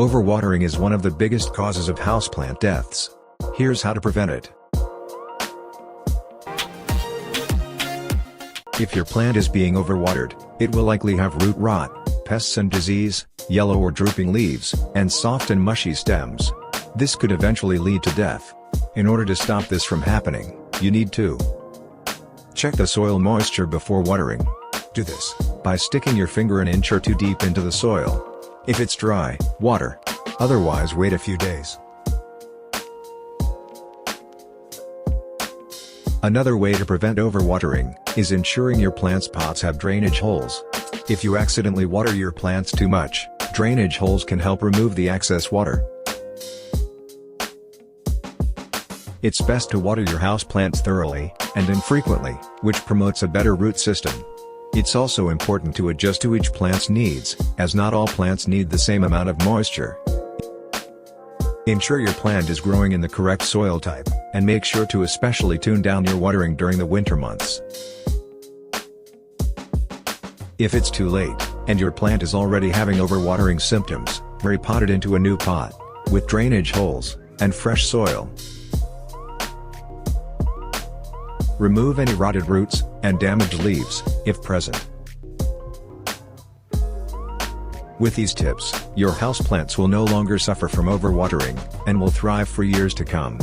Overwatering is one of the biggest causes of houseplant deaths. Here's how to prevent it. If your plant is being overwatered, it will likely have root rot, pests and disease, yellow or drooping leaves, and soft and mushy stems. This could eventually lead to death. In order to stop this from happening, you need to check the soil moisture before watering. Do this by sticking your finger an inch or two deep into the soil. If it's dry, water. Otherwise, wait a few days. Another way to prevent overwatering is ensuring your plant's pots have drainage holes. If you accidentally water your plants too much, drainage holes can help remove the excess water. It's best to water your houseplants thoroughly and infrequently, which promotes a better root system. It's also important to adjust to each plant's needs, as not all plants need the same amount of moisture. Ensure your plant is growing in the correct soil type, and make sure to especially tune down your watering during the winter months. If it's too late, and your plant is already having overwatering symptoms, repot it into a new pot, with drainage holes, and fresh soil. Remove any rotted roots, and damaged leaves, if present. With these tips, your houseplants will no longer suffer from overwatering, and will thrive for years to come.